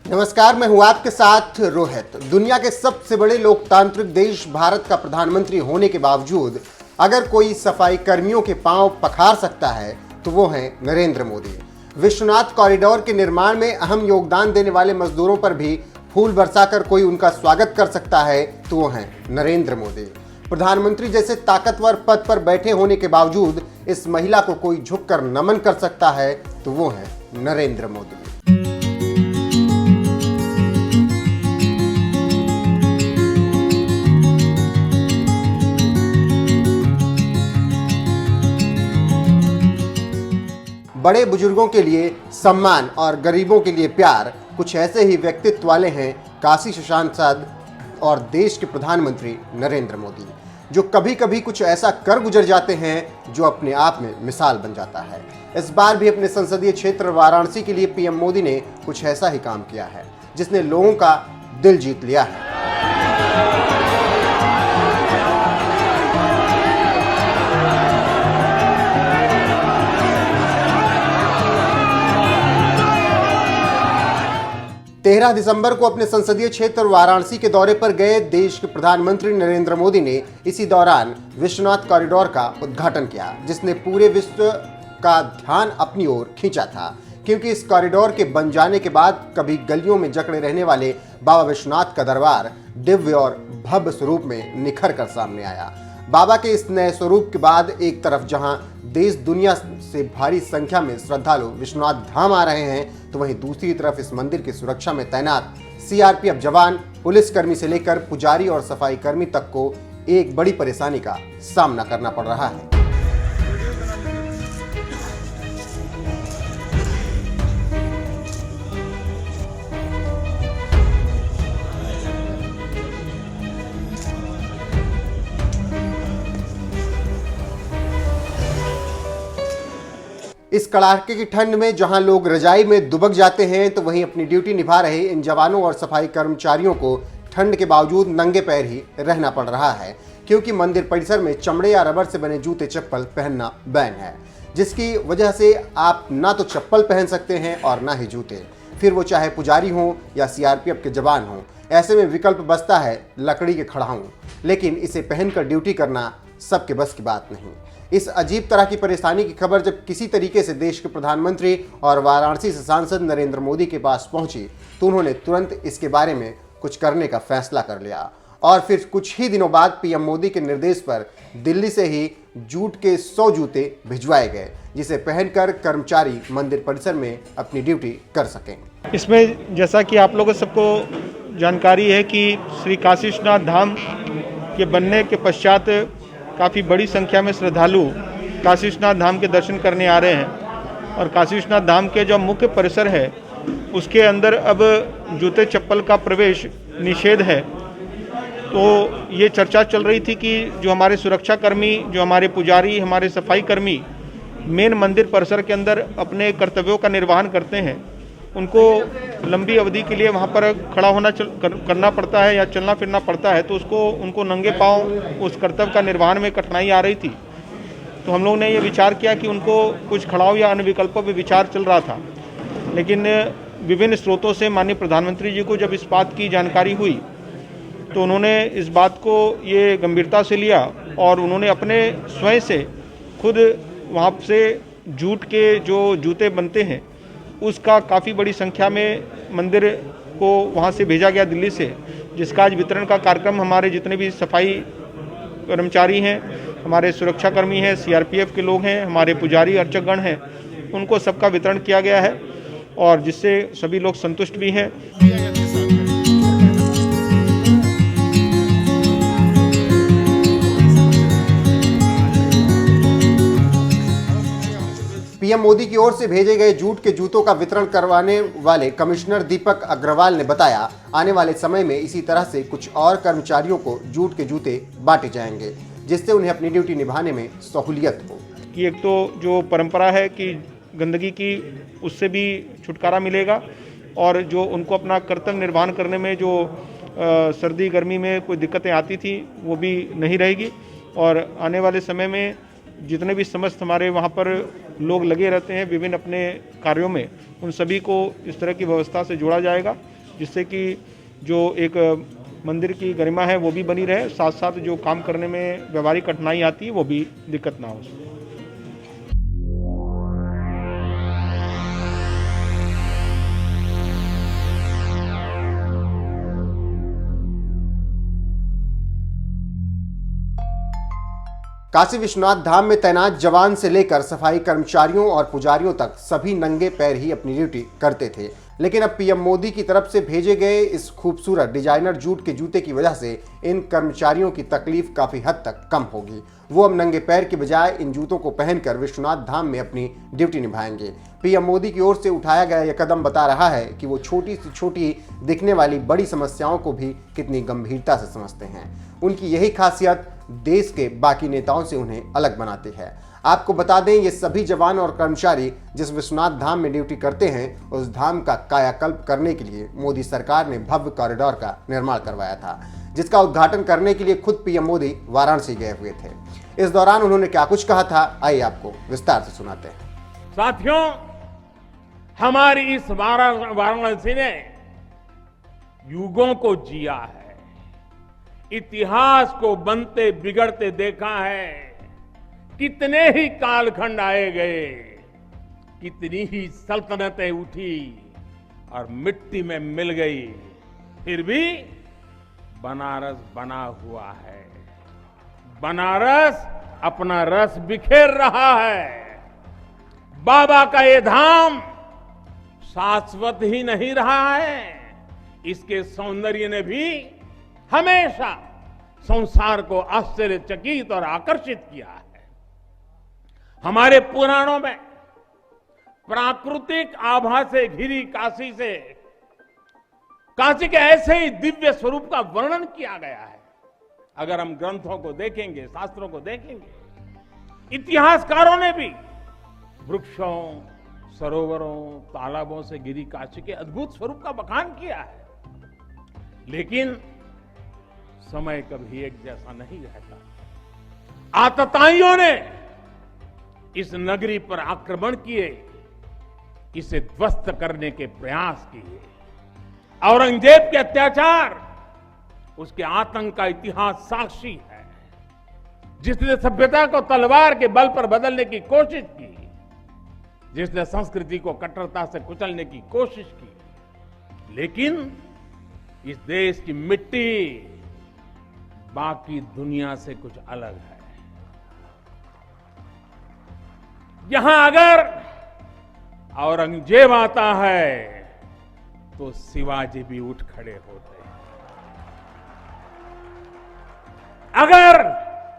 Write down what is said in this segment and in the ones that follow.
नमस्कार, मैं हूं आपके साथ रोहित। दुनिया के सबसे बड़े लोकतांत्रिक देश भारत का प्रधानमंत्री होने के बावजूद अगर कोई सफाई कर्मियों के पांव पखार सकता है तो वो है नरेंद्र मोदी। विश्वनाथ कॉरिडोर के निर्माण में अहम योगदान देने वाले मजदूरों पर भी फूल बरसाकर कोई उनका स्वागत कर सकता है तो वो है नरेंद्र मोदी। प्रधानमंत्री जैसे ताकतवर पद पर बैठे होने के बावजूद इस महिला को कोई झुककर नमन कर सकता है तो वो है नरेंद्र मोदी। बड़े बुजुर्गों के लिए सम्मान और गरीबों के लिए प्यार, कुछ ऐसे ही व्यक्तित्व वाले हैं काशी सांसद और देश के प्रधानमंत्री नरेंद्र मोदी, जो कभी कभी कुछ ऐसा कर गुजर जाते हैं जो अपने आप में मिसाल बन जाता है। इस बार भी अपने संसदीय क्षेत्र वाराणसी के लिए पीएम मोदी ने कुछ ऐसा ही काम किया है जिसने लोगों का दिल जीत लिया है। 13 दिसंबर को अपने संसदीय क्षेत्र वाराणसी के दौरे पर गए देश के प्रधानमंत्री नरेंद्र मोदी ने इसी दौरान विश्वनाथ कॉरिडोर का उद्घाटन किया, जिसने पूरे विश्व का ध्यान अपनी ओर खींचा था, क्योंकि इस कॉरिडोर के बन जाने के बाद कभी गलियों में जकड़े रहने वाले बाबा विश्वनाथ का दरबार दिव्य और भव्य स्वरूप में निखर कर सामने आया। बाबा के इस नए स्वरूप के बाद एक तरफ जहां देश दुनिया से भारी संख्या में श्रद्धालु विश्वनाथ धाम आ रहे हैं, तो वहीं दूसरी तरफ इस मंदिर की सुरक्षा में तैनात सीआरपीएफ जवान, पुलिसकर्मी से लेकर पुजारी और सफाई कर्मी तक को एक बड़ी परेशानी का सामना करना पड़ रहा है। इस कड़ाके की ठंड में जहां लोग रजाई में दुबक जाते हैं, तो वहीं अपनी ड्यूटी निभा रहे इन जवानों और सफाई कर्मचारियों को ठंड के बावजूद नंगे पैर ही रहना पड़ रहा है, क्योंकि मंदिर परिसर में चमड़े या रबर से बने जूते चप्पल पहनना बैन है, जिसकी वजह से आप ना तो चप्पल पहन सकते हैं और ना ही जूते, फिर वो चाहे पुजारी हो या सीआरपीएफ के जवान हो। ऐसे में विकल्प बचता है लकड़ी के खड़ाऊं, लेकिन इसे पहनकर ड्यूटी करना सबके बस की बात नहीं। इस अजीब तरह की परेशानी की खबर जब किसी तरीके से देश के प्रधानमंत्री और वाराणसी से सांसद नरेंद्र मोदी के पास पहुंची, तो उन्होंने तुरंत इसके बारे में कुछ करने का फैसला कर लिया और फिर कुछ ही दिनों बाद पीएम मोदी के निर्देश पर दिल्ली से ही जूट के 100 जूते भिजवाए गए, जिसे पहनकर कर्मचारी मंदिर परिसर में अपनी ड्यूटी कर सकें। इसमें जैसा कि आप लोगों सबको जानकारी है कि श्री काशी विश्वनाथ धाम के बनने के पश्चात काफ़ी बड़ी संख्या में श्रद्धालु काशी विश्वनाथ धाम के दर्शन करने आ रहे हैं और काशी विश्वनाथ धाम के जो मुख्य परिसर है उसके अंदर अब जूते चप्पल का प्रवेश निषेध है। तो ये चर्चा चल रही थी कि जो हमारे सुरक्षा कर्मी, जो हमारे पुजारी, हमारे सफाई कर्मी मेन मंदिर परिसर के अंदर अपने कर्तव्यों का निर्वहन करते हैं, उनको लंबी अवधि के लिए वहाँ पर खड़ा होना करना पड़ता है या चलना फिरना पड़ता है, तो उनको नंगे पांव उस कर्तव्य का निर्वहन में कठिनाई आ रही थी। तो हम लोग ने ये विचार किया कि उनको कुछ खड़ाऊ या अन्य विकल्पों पर विचार चल रहा था, लेकिन विभिन्न स्रोतों से माननीय प्रधानमंत्री जी को जब इस बात की जानकारी हुई तो उन्होंने इस बात को ये गंभीरता से लिया और उन्होंने अपने स्वयं से खुद वहाँ से जूट के जो जूते बनते हैं उसका काफ़ी बड़ी संख्या में मंदिर को वहाँ से भेजा गया दिल्ली से, जिसका आज वितरण का कार्यक्रम हमारे जितने भी सफाई कर्मचारी हैं, हमारे सुरक्षाकर्मी हैं, सीआरपीएफ के लोग हैं, हमारे पुजारी अर्चकगण हैं, उनको सबका वितरण किया गया है और जिससे सभी लोग संतुष्ट भी हैं। पीएम मोदी की ओर से भेजे गए जूट के जूतों का वितरण करवाने वाले कमिश्नर दीपक अग्रवाल ने बताया, आने वाले समय में इसी तरह से कुछ और कर्मचारियों को जूट के जूते बांटे जाएंगे, जिससे उन्हें अपनी ड्यूटी निभाने में सहूलियत हो। कि एक तो जो परंपरा है कि गंदगी की, उससे भी छुटकारा मिलेगा और जो उनको अपना कर्तव्य निर्वहन करने में जो सर्दी गर्मी में कोई दिक्कतें आती थी वो भी नहीं रहेगी और आने वाले समय में जितने भी समस्त हमारे वहाँ पर लोग लगे रहते हैं विभिन्न अपने कार्यों में, उन सभी को इस तरह की व्यवस्था से जोड़ा जाएगा जिससे कि जो एक मंदिर की गरिमा है वो भी बनी रहे, साथ साथ जो काम करने में व्यवहारिक कठिनाई आती है वो भी दिक्कत ना हो। काशी विश्वनाथ धाम में तैनात जवान से लेकर सफाई कर्मचारियों और पुजारियों तक सभी नंगे पैर ही अपनी ड्यूटी करते थे, लेकिन अब पीएम मोदी की तरफ से भेजे गए इस खूबसूरत डिजाइनर जूट के जूते की वजह से इन कर्मचारियों की तकलीफ काफी हद तक कम होगी। वो अब नंगे पैर के बजाय इन जूतों को पहनकर विश्वनाथ धाम में अपनी ड्यूटी निभाएंगे। पीएम मोदी की ओर से उठाया गया यह कदम बता रहा है कि वो छोटी से छोटी दिखने वाली बड़ी समस्याओं को भी कितनी गंभीरता से समझते हैं। उनकी यही खासियत देश के बाकी नेताओं से उन्हें अलग बनाती है। आपको बता दें, ये सभी जवान और कर्मचारी जिस विश्वनाथ धाम में ड्यूटी करते हैं, उस धाम का कायाकल्प करने के लिए मोदी सरकार ने भव्य कॉरिडोर का निर्माण करवाया था, जिसका उद्घाटन करने के लिए खुद पीएम मोदी वाराणसी गए हुए थे। इस दौरान उन्होंने क्या कुछ कहा था, आइए आपको विस्तार से सुनाते हैं। साथियों, हमारी इस वाराणसी ने युगों को जिया है, इतिहास को बनते बिगड़ते देखा है। कितने ही कालखंड आए गए, कितनी ही सल्तनतें उठी और मिट्टी में मिल गई, फिर भी बनारस बना हुआ है। बनारस अपना रस बिखेर रहा है। बाबा का ये धाम शाश्वत ही नहीं रहा है, इसके सौंदर्य ने भी हमेशा संसार को आश्चर्यचकित और आकर्षित किया है। हमारे पुराणों में प्राकृतिक आभा से घिरी काशी के ऐसे ही दिव्य स्वरूप का वर्णन किया गया है। अगर हम ग्रंथों को देखेंगे, शास्त्रों को देखेंगे, इतिहासकारों ने भी वृक्षों, सरोवरों, तालाबों से घिरी काशी के अद्भुत स्वरूप का बखान किया है। लेकिन समय कभी एक जैसा नहीं रहता। आतताइयों ने इस नगरी पर आक्रमण किए, इसे ध्वस्त करने के प्रयास किए। औरंगजेब के अत्याचार, उसके आतंक का इतिहास साक्षी है, जिसने सभ्यता को तलवार के बल पर बदलने की कोशिश की, जिसने संस्कृति को कट्टरता से कुचलने की कोशिश की। लेकिन इस देश की मिट्टी बाकी दुनिया से कुछ अलग है। यहां अगर औरंगजेब आता है तो शिवाजी भी उठ खड़े होते हैं।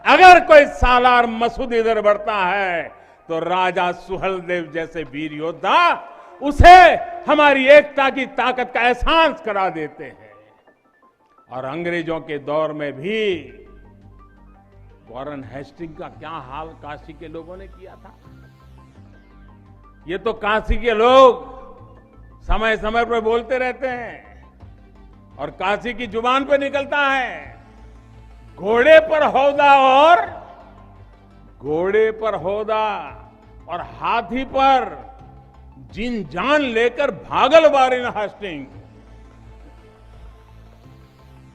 अगर कोई सालार मसूद इधर बढ़ता है तो राजा सुहेलदेव जैसे वीर योद्धा उसे हमारी एकता की ताकत का एहसास करा देते हैं। और अंग्रेजों के दौर में भी वॉरेन हेस्टिंग का क्या हाल काशी के लोगों ने किया था। ये तो काशी के लोग समय समय पर बोलते रहते हैं और काशी की जुबान पे निकलता है, घोड़े पर हौदा और हाथी पर जिन जान लेकर भागल वॉरेन हेस्टिंग।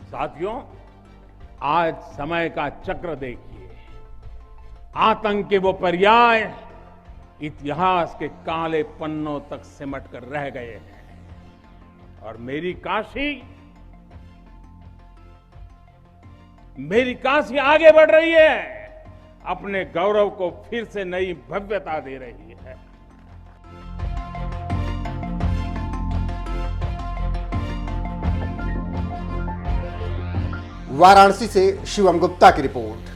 साथियों, आज समय का चक्र देखिए, आतंक के वो पर्याय इतिहास के काले पन्नों तक सिमट कर रह गए हैं और मेरी काशी आगे बढ़ रही है, अपने गौरव को फिर से नई भव्यता दे रही है। वाराणसी से शिवम गुप्ता की रिपोर्ट।